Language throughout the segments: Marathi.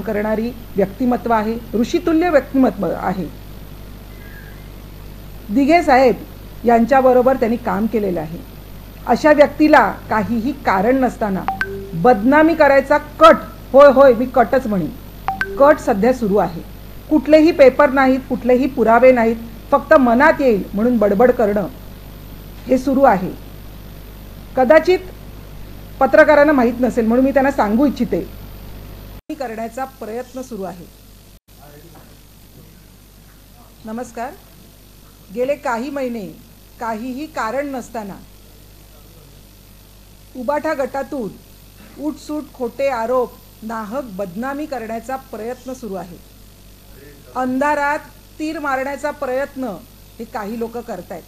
करणारी व्यक्तिमत्व आहे, ऋषितुल्य व्यक्तिमत्व आहे। दिघे साहेब यांच्याबरोबर त्यांनी काम केलेलं आहे। अशा व्यक्तीला काहीही कारण नसताना बदनामी करायचा कट, होय होय मी कटच म्हणेन, कट सध्या सुरू आहे। कुठलेही पेपर नाहीत, कुठलेही पुरावे नाहीत, फक्त मनात येईल म्हणून बडबड करणं हे सुरू आहे। कदाचित पत्रकारांना माहीत नसेल म्हणून मी त्यांना सांगू इच्छिते, करण्याचा प्रयत्न सुरू आहे। नमस्कार। गेले काही महिने काहीही कारण नसताना उबाठा गटातून उठसूट खोटे आरोप, नाहक बदनामी करण्याचा प्रयत्न सुरू आहे। अंधारात तीर मारण्याचा प्रयत्न हे काही लोक करतायत।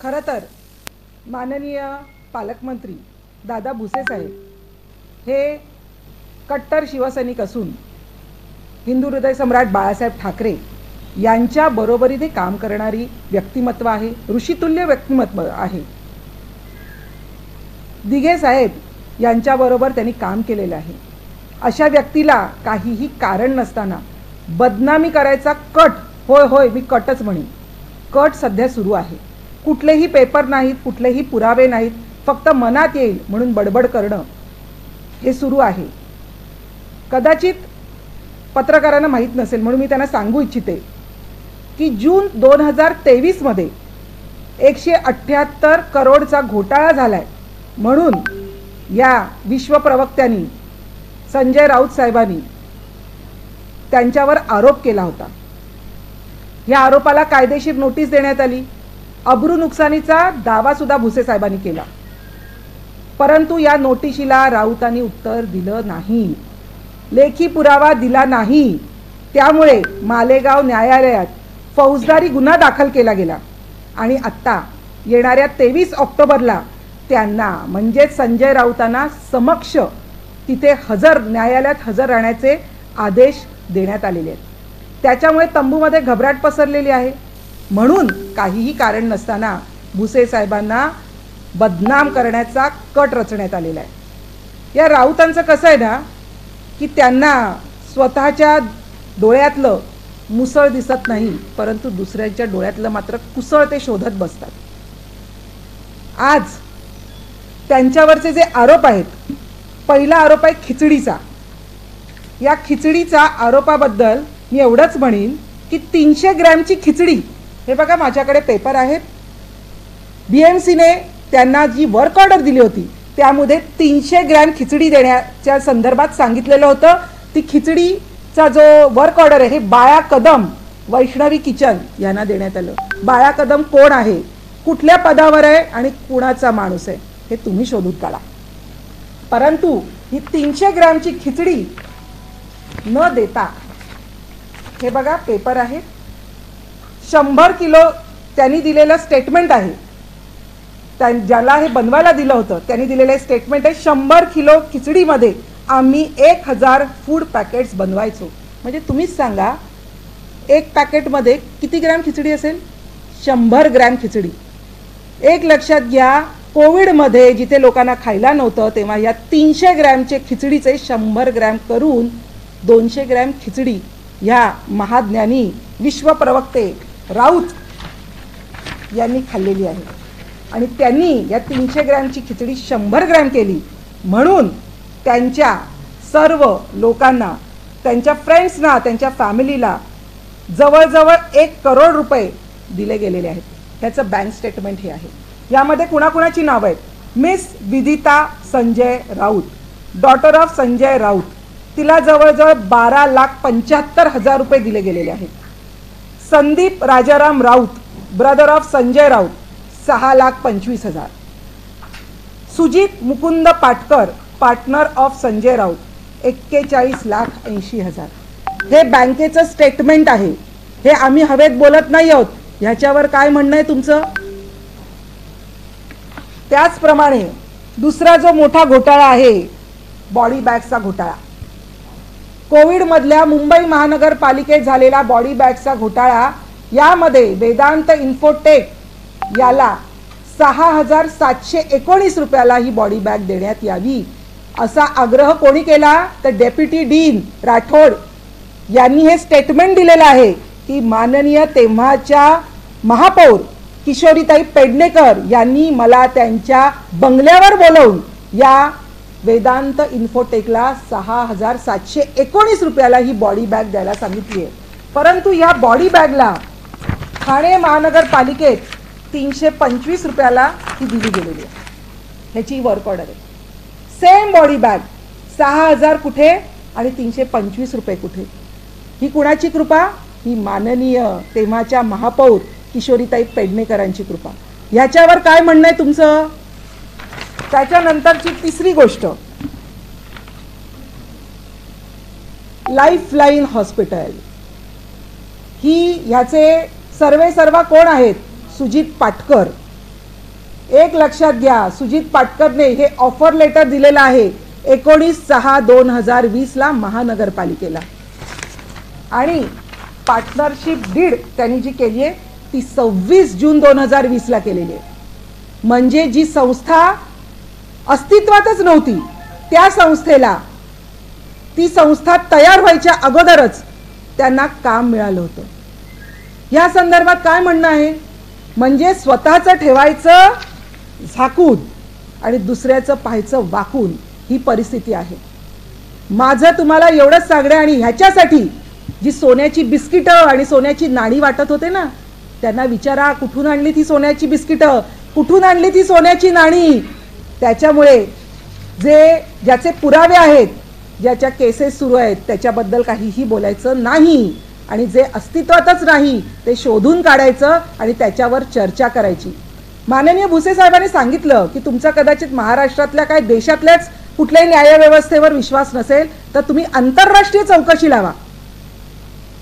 खरं तर माननीय पालकमंत्री दादा भुसे साहेब हे कट्टर शिवसैनिक असून हिंदू हृदय सम्राट बाळासाहेब ठाकरे यांच्या बरोबरीने काम करणारी व्यक्तिमत्व आहे, ऋषितुल्य व्यक्तिमत्व आहे। दिघे साहेब यांच्याबरोबर त्यांनी काम केलेलं आहे। अशा व्यक्तीला काहीही कारण नसताना बदनामी करायचा कट, होय होय मी कटच म्हणेन, कट सध्या सुरू आहे। कुठलेही पेपर नाहीत, कुठलेही पुरावे नाहीत, फक्त मनात येईल म्हणून बडबड करणं हे सुरू आहे। कदाचित पत्रकारांना माहीत नसेल म्हणून मी त्यांना सांगू इच्छिते की जून 2023 मध्ये 178 करोडचा घोटाळा झालाय म्हणून या विश्व प्रवक्त्यांनी संजय राऊत साहेबांनी त्यांच्यावर आरोप केला होता। या आरोपाला कायदेशीर नोटीस देण्यात आली। अब्रू नुकसानीचा दावा सुद्धा भुसे साहेबांनी केला, परंतु या नोटिशीला राऊतांनी उत्तर दिलं नाही, लेखी पुरावा दिला नाही। त्यामुळे मालेगाव न्यायालयात फौजदारी गुन्हा दाखल केला गेला आणि आता येणाऱ्या 23 ऑक्टोबरला त्यांना म्हणजे संजय राऊतांना समक्ष तिथे न्यायालयात हजर राहण्याचे आदेश देण्यात आलेले आहेत। त्याच्यामुळे तंबूमध्ये घबराट पसरलेली आहे। म्हणून काहीही कारण नसताना भुसे साहेबांना बदनाम करण्याचा कट रचण्यात आलेला आहे। या राऊतांचं कसं आहे ना की त्यांना स्वतःच्या डोळ्यातलं मुसळ दिसत नाही, परंतु दुसऱ्यांच्या डोळ्यातलं मात्र कुसळ ते शोधत बसतात। आज त्यांच्यावरचे जे आरोप आहेत, पहिला आरोप आहे खिचडीचा। या खिचडीचा आरोपाबद्दल मी एवढंच म्हणेन की 300 ग्रॅमची खिचडी, हे बघा माझ्याकडे पेपर आहेत, BMCने त्यांना जी वर्क ऑर्डर दिली होती त्यामध्ये 300 ग्रॅम खिचडी देण्याच्या संदर्भात सांगितलेलं होतं। ती खिचडीचा जो वर्क ऑर्डर आहे हे बाळा कदम वैष्णवी किचन यांना देण्यात आलं। बाळा कदम कोण आहे, कुठल्या पदावर आहे आणि कुणाचा माणूस आहे हे तुम्ही शोधून काढा। परंतु ही 300 ग्रॅमची खिचडी न देता, हे बघा पेपर आहे, 100 किलो त्यांनी दिलेलं स्टेटमेंट आहे, ज्याला हे बनवायला दिलं होतं त्यांनी दिलेलं स्टेटमेंट आहे 100 किलो खिचडीमध्ये आम्ही 1000 फूड पॅकेट्स बनवायचो। म्हणजे तुम्हीच सांगा एक पॅकेटमध्ये किती ग्रॅम खिचडी असेल? 100 ग्रॅम खिचडी। एक लक्षात घ्या, कोविडमध्ये जिथे लोकांना खायला नव्हतं तेव्हा या 300 ग्रॅमचे खिचडीचे 100 ग्रॅम करून 200 ग्रॅम खिचडी ह्या महाज्ञानी विश्व प्रवक्ते राऊत यांनी खाल्लेली आहे आणि त्यांनी या 300 ग्रॅमची खिचडी 100 ग्रॅम केली म्हणून त्यांच्या सर्व लोकांना, त्यांच्या फ्रेंड्सना, त्यांच्या फॅमिलीला जवळजवळ 1 करोड रुपये दिले गेलेले आहेत। त्याचं बँक स्टेटमेंट हे आहे। यामध्ये कुणाकुणाची नावं आहेत? Miss Vidita Sanjay Raut, daughter of Sanjay Raut, तिला जवळजवळ 12,75,000 रुपये दिले गेलेले आहेत। Sandeep Rajaram Raut, brother of Sanjay Raut, 6,25,000। Sujit Mukund Patkar, partner of Sanjay Raut, 41,80,000। हे बँकेचं स्टेटमेंट आहे, हे आम्ही हवेत बोलत नाही आहोत। ह्याच्यावर काय म्हणणं आहे तुमचं? त्याचप्रमाणे दुसरा जो मोठा घोटाळा आहे बॉडी बॅग्सचा घोटाळा, कोविडमधल्या मुंबई महानगरपालिकेत झालेला बॉडी बॅग्सचा घोटाळा, यामध्ये वेदांत इन्फोटेक याला 6,719 रुपयाला ही बॉडी बॅग देण्यात यावी असा आग्रह कोणी केला तर डेप्युटी डीन राठोड यांनी हे स्टेटमेंट दिलेलं आहे की माननीय तेव्हाच्या महापौर किशोरीताई पेडणेकर यांनी मला त्यांच्या बंगल्यावर बोलवून या वेदांत इन्फोटेकला 6,719 रुपयाला ही बॉडी बॅग द्यायला सांगितली आहे. परंतु या बॉडी बॅगला ठाणे महानगरपालिकेत 325 रुपयाला ही दिली गेलेली आहे. ह्याची वर्क ऑर्डर आहे. सेम बॉडी बॅग 6,000 कुठे आणि 325 रुपये कुठे? ही कुणाची कृपा? ही माननीय तेव्हाच्या महापौर किशोरीताई पेडणेकरांची कृपा. ह्याच्यावर काय म्हणणं आहे तुमचं? त्याच्यानंतरची तिसरी गोष्ट, लाईफलाईन हॉस्पिटल. ही ह्याचे सर्वेसर्वा कोण आहेत? सुजित पाटकर. एक लक्षात घ्या, सुजित पाटकरने हे ऑफर लेटर दिलेलं आहे 19/6/2020 ला महानगरपालिकेला आणि पार्टनरशिप डीड त्यांनी जी केली आहे ती 26 जून 2020 ला केलेली आहे. म्हणजे जी संस्था अस्तित्वातच नव्हती त्या संस्थेला ती संस्था तयार व्हायच्या अगोदरच त्यांना काम मिळालं होतं. या संदर्भात काय म्हणणं आहे? म्हणजे स्वतःचं ठेवायचं झाकून आणि दुसऱ्याचं पाहायचं वाकून ही परिस्थिती आहे. माझं तुम्हाला एवढंच सांगणं आणि ह्याच्यासाठी जी सोन्याची बिस्किटं आणि सोन्याची नाणी वाटत होते ना, त्यांना विचारा कुठून आणली ती सोन्याची बिस्किटं, कुठून आणली ती सोन्याची नाणी. त्याच्यामुळे ज्याचे पुरावे आहेत, ज्याच्या केसेस सुरू आहेत त्याच्याबद्दल काहीही बोलायचं नाही आणि जे अस्तित्वातच नाही ते शोधून काढायचं आणि त्याच्यावर चर्चा करायची. माननीय भुसे साहेबांनी सांगितलं की तुमचा कदाचित महाराष्ट्रातल्या काय देशातल्याच कुठल्याही न्यायव्यवस्थेवर विश्वास नसेल तर तुम्ही आंतरराष्ट्रीय चौकशी लावा.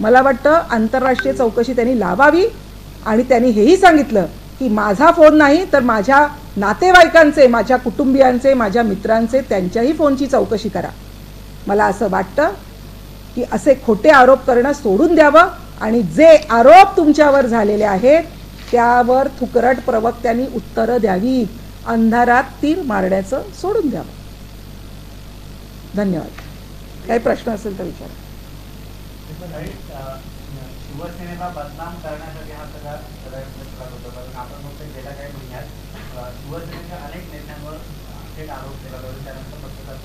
मला वाटतं आंतरराष्ट्रीय चौकशी त्यांनी लावावी आणि त्यांनी हेही सांगितलं की माझा फोन नाही तर माझ्या नातेवाईकांचे, माझ्या कुटुंबियांचे, माझ्या मित्रांचे, त्यांच्याही फोनची चौकशी करा. मला असं वाटतं की असे खोटे आरोप करणं सोडून द्यावं आणि जे आरोप तुमच्यावर झालेले आहेत त्यावर थुकरट प्रवक्त्यांनी उत्तरं द्यावी. अंधारात तीर मारण्याचं सोडून द्यावं. धन्यवाद. काही प्रश्न असेल तर विचारा. शिवसेनेला बदनाम करण्यासाठी हा सगळा होता. आपण फक्त गेल्या काही महिन्यात शिवसेनेच्या अनेक नेत्यांवर थेट आरोप केला जातो. त्यानंतर पत्रकार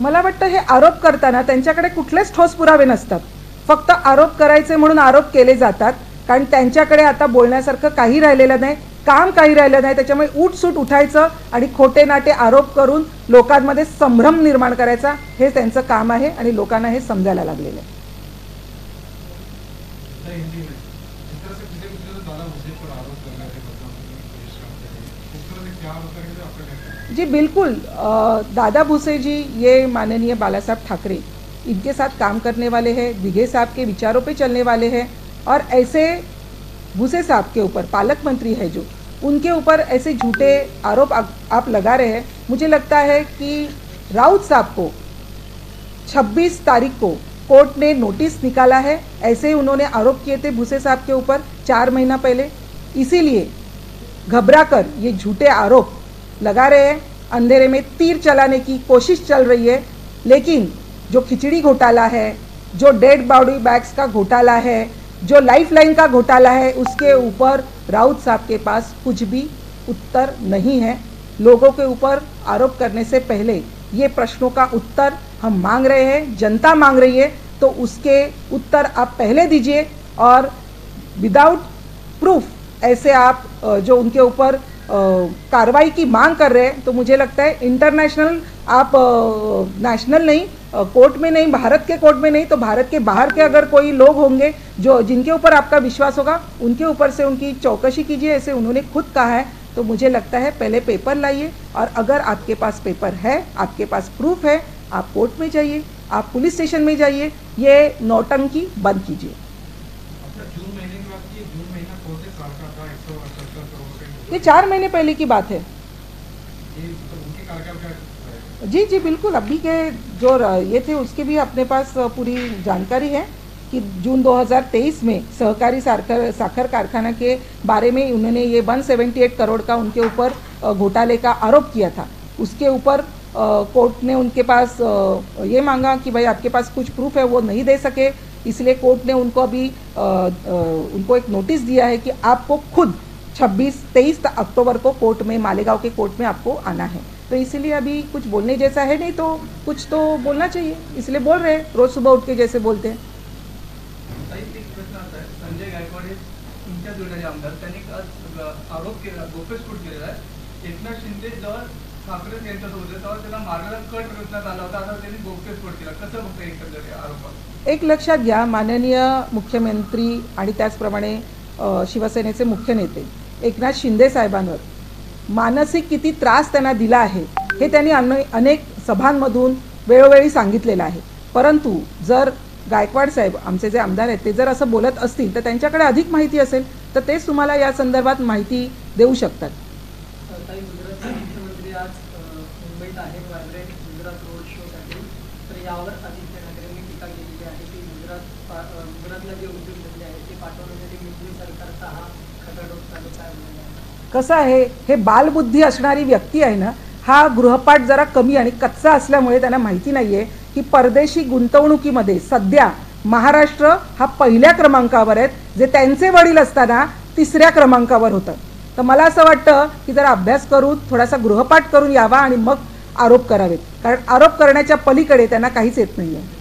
मला वाटतं हे आरोप करताना त्यांच्याकडे कुठलेच ठोस पुरावे नसतात. फक्त आरोप करायचे म्हणून आरोप केले जातात. कारण त्यांच्याकडे आता बोलण्यासारखं काही राहिलेलं नाही, काम काही राहिलं नाही. त्याच्यामुळे उठसूट उठायचं आणि खोटे नाटे आरोप करून लोकांमध्ये संभ्रम निर्माण करायचा हे त्यांचं काम आहे आणि लोकांना हे समजायला लागलेलं आहे. जी बिल्कुल, दादा भूसे जी ये माननीय बाला साहब ठाकरे इनके साथ काम करने वाले हैं, दिघे साहब के विचारों पे चलने वाले हैं और ऐसे भूसे साहब के ऊपर पालक मंत्री है जो उनके ऊपर ऐसे झूठे आरोप आप लगा रहे हैं. मुझे लगता है कि राउत साहब को 26 तारीख को कोर्ट ने नोटिस निकाला है. ऐसे ही उन्होंने आरोप किए थे भूसे साहब के ऊपर 4 महीना पहले. इसीलिए घबराकर ये झूठे आरोप लगा रहे हैं. अंधेरे में तीर चलाने की कोशिश चल रही है. लेकिन जो खिचड़ी घोटाला है, जो डेड बॉडी बैग्स का घोटाला है, जो लाइफलाइन का घोटाला है, उसके ऊपर राउत साहब के पास कुछ भी उत्तर नहीं है. लोगों के ऊपर आरोप करने से पहले ये प्रश्नों का उत्तर हम मांग रहे हैं, जनता मांग रही है. तो उसके उत्तर आप पहले दीजिए और विदाउट प्रूफ ऐसे आप जो उनके ऊपर कार्रवाई की मांग कर रहे हैं तो मुझे लगता है इंटरनेशनल आप नेशनल नहीं, कोर्ट में नहीं, भारत के कोर्ट में नहीं तो भारत के बाहर के अगर कोई लोग होंगे जो जिनके ऊपर आपका विश्वास होगा उनके ऊपर से उनकी चौकसी कीजिए, ऐसे उन्होंने खुद कहा है. तो मुझे लगता है पहले पेपर लाइए और अगर आपके पास पेपर है, आपके पास प्रूफ है, आप कोर्ट में जाइए, आप पुलिस स्टेशन में जाइए. ये नौटंकी बंद कीजिए. ये 4 महीने पहले की बात है. जी जी बिल्कुल. अभी के जो ये थे उसके भी अपने पास पूरी जानकारी है कि जून 2023 में सहकारी साखर कारखाना के बारे में उन्होंने ये 178 करोड़ का उनके ऊपर घोटाले का आरोप किया था. उसके ऊपर कोर्ट ने उनके पास ये मांगा कि भाई आपके पास कुछ प्रूफ है, वो नहीं दे सके, इसलिए कोर्ट ने उनको अभी उनको एक नोटिस दिया है कि आपको खुद 23 अक्टूबर को कोर्ट में, मालेगांव के कोर्ट में आपको आना है। तो इसीलिए अभी कुछ बोलने जैसा है नहीं, तो कुछ तो बोलना चाहिए, इसलिए बोल रहे हैं, रोज सुबह उठ के जैसे बोलते हैं। संजय गायकवाड हे तुमच्या जोडणारे आमदार, त्यांनी आरोप केला, गौप्यस्फोट केलेला आहे। एकनाथ शिंदे जेव्हा ठाकरे यांच्यासोबत होते तेव्हा त्याला मारण्याचा कट रचण्यात आला होता, आता त्यांनी गौप्यस्फोट केला, कसं बघता एकंदरीत आरोप? एक लक्षात घ्या, माननीय मुख्यमंत्री आणि त्याचप्रमाणे शिवसेनेचे मुख्य नेते एकनाथ शिंदे साहेबांवर मानसिक किती त्रास त्यांना दिला आहे हे त्यांनी अनेक सभांमधून वेळोवेळी सांगितलेलं आहे। परंतु जर गायकवाड साहेब आमचे जे आमदार आहेत ते जर असं बोलत असतील तर त्यांच्याकडे अधिक माहिती असेल, तर तेच तुम्हाला या संदर्भात माहिती देऊ शकतात। मुख्यमंत्री आज मुंबईत आहेत व्हायब्रंट गुजरात रोड शोसाठी, तर यावर आदित्य ठाकरेंनी टीका केलेली आहे की गुजरातला जे उद्योगधंदे आहेत ते पाठवण्यासाठी मोदी सरकारचा हा खटाटोप चालू आहे। कसं आहे, हे बालबुद्धी असणारी व्यक्ती आहे ना, हा गृहपाठ जरा कमी आणि कच्चा असल्यामुळे त्यांना माहिती नाही आहे की परदेशी गुंतवणुकीमध्ये सध्या महाराष्ट्र हा पहिल्या क्रमांकावर आहे, जे त्यांचे वडील असताना 3ऱ्या क्रमांकावर होतं। तर मला असं वाटतं की जरा अभ्यास करून, थोडासा गृहपाठ करून यावा आणि मग आरोप करावेत, कारण आरोप करण्याच्या पलीकडे त्यांना काहीच येत नाही आहे।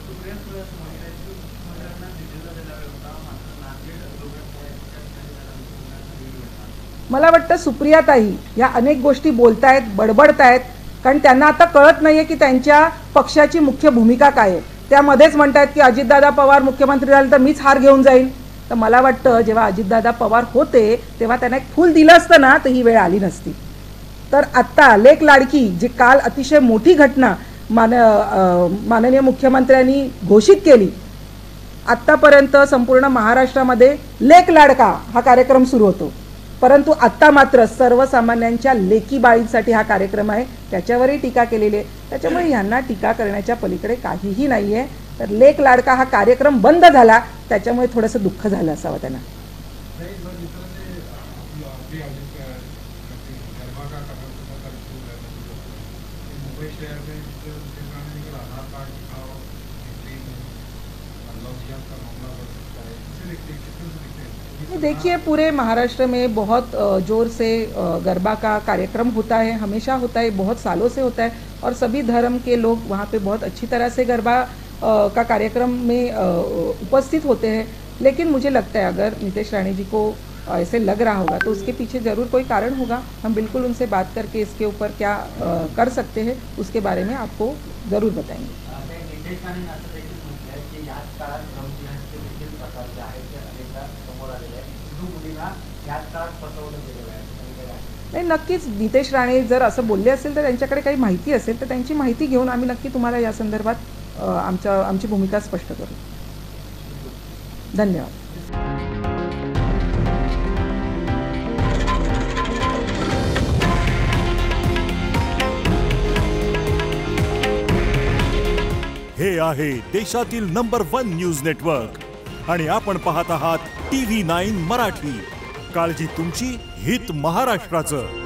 मला वाटतं सुप्रियाताई या अनेक गोष्टी बोलतायत, बडबडतायत, कारण त्यांना आता कळत नाहीये की त्यांच्या पक्षाची मुख्य भूमिका काय आहे। त्यामध्येच म्हणतात की अजितदादा पवार मुख्यमंत्री झाले तर मीच हार घेऊन जाईल। तर मला वाटतं जेव्हा अजितदादा पवार होते तेव्हा त्यांना एक फूल दिलं असतं ना, तर ही वेळ आली नसती। तर आत्ता लेक लाडकी जी काल अतिशय मोठी घटना माननीय मुख्यमंत्र्यांनी घोषित केली, आत्तापर्यंत संपूर्ण महाराष्ट्रामध्ये लेक लाडका हा कार्यक्रम सुरू होतो, परंतु आत्ता मात्र सर्वसामान्यांच्या लेकी बाळींसाठी हा कार्यक्रम आहे, त्याच्यावरही टीका केलेली आहे। त्याच्यामुळे यांना टीका करण्याच्या पलीकडे काहीही नाही आहे। तर लेक लाडका हा कार्यक्रम बंद झाला, त्याच्यामुळे थोडंसं दुःख झालं असावं त्यांना। देखिए, पूरे महाराष्ट्र में बहुत जोर से गरबा का कार्यक्रम होता है, हमेशा होता है, बहुत सालों से होता है, और सभी धर्म के लोग वहाँ पे बहुत अच्छी तरह से गरबा का कार्यक्रम में उपस्थित होते हैं। लेकिन मुझे लगता है अगर नितेश राणे जी को ऐसे लग रहा होगा तो उसके पीछे ज़रूर कोई कारण होगा। हम बिल्कुल उनसे बात करके इसके ऊपर क्या कर सकते हैं उसके बारे में आपको ज़रूर बताएंगे। नाही, नक्कीच नितेश राणे जर असं बोलले असेल तर त्यांच्याकडे काही माहिती असेल तर त्यांची माहिती घेऊन आम्ही नक्की तुम्हाला या संदर्भात आमची भूमिका स्पष्ट करू। धन्यवाद। हे आहे देशातील नंबर 1 न्यूज नेटवर्क आणि आपण पाहत आहात TV9 मराठी। काळजी तुमची, हित महाराष्ट्राचं।